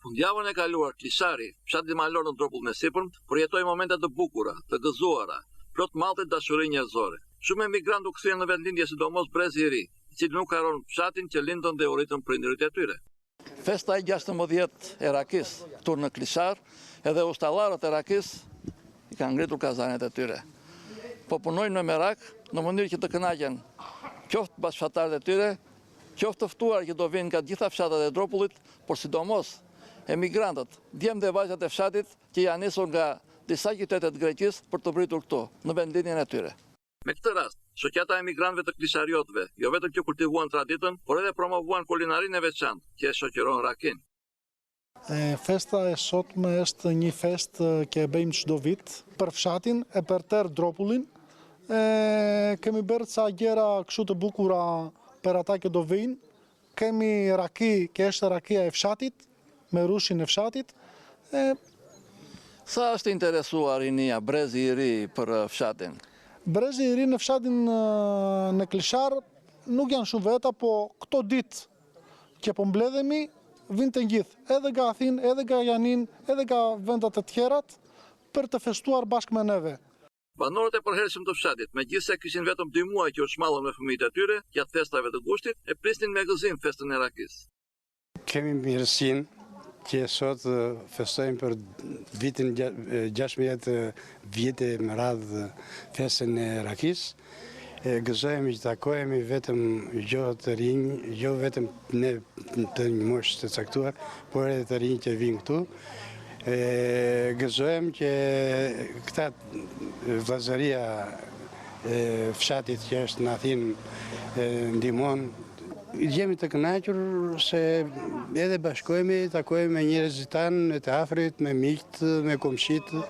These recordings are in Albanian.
Fundjavën e kaluar, Klishari, fshati malor në Dropullin e Sipërmit, përjetoi momente të bukura, të gëzuara, plot malltë dashuri njerëzore. Shumë emigrantë u kthyen në vendlindje, sidomos Brezi i Ri, i cili nuk haron fshatin që lindën dhe u ritën prindërit e tyre. Festa e 16 e Rakis, këtu në Klishar, edhe ustallarët e Rakis i kanë ngritur kazanet e tyre. Po punojnë me merak në mënyrë që të kënaqen qoftë bashkëfshatarët e tyre, qoftë të ftuar që do vinë nga gjitha fshatat e Dropullit, por sidomos emigrantët, djemt dhe vajzat e fshatit që janë nisur nga disa qytete të Greqisë për të pritur këtu, në vendlindjen e tyre. Me këtë rast, shoqata e emigrantëve të klishariotëve, jo vetëm që kultivuan traditën, por edhe promovuan kulinarinë e veçantë që e shoqëron Rakin. Festa e sotme është një festë që e bëjmë çdo vit për fshatin e për tërë Dropullin. Kemi bërë ca gjëra kështu të bukura për ata që do vinë. Kemi raki, që është rakia e fshatit, me rushin e fshatit. Sa është interesuar rinia, Brezi i Ri për fshatin? Brezi i Ri në fshatin në Klishar nuk janë shumë veta, po këto ditë që po mbledhemi, vinë të gjithë, edhe nga Athinë, edhe nga Janin, edhe nga vendat e tjerat, për të festuar bashkë me neve. Banorët e përhershëm të fshatit, megjithëse kishin vetëm 2 muaj që u shmallën me fëmijët e tyre, gjatë festave të gushtit, e prisnin me gëzim festën e Rakis. Kemi mirësinë që sot festojmë për vitin 16 vite me radhë festën e Rakis. Gëzojmë që takohemi vetëm gjohë të rinj, jo vetëm ne të një moshë të caktuar, por edhe të rinj që vinë këtu. Gëzojmë që këta vllazëria e fshatit që është në Athinë ndihmon. Jemi të kënaqur se edhe bashkohemi, takohemi me njerëzit tanë të afrit, me miqtë, me komshitë.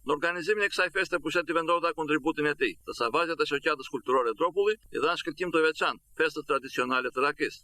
Në organizimin e kësaj feste pushteti vendor dha kontributin e tij, ndërsa vajzat e shoqatës kulturore Dropulli i dhanë shkëlqim të veçantë festës tradicionale të Rakis.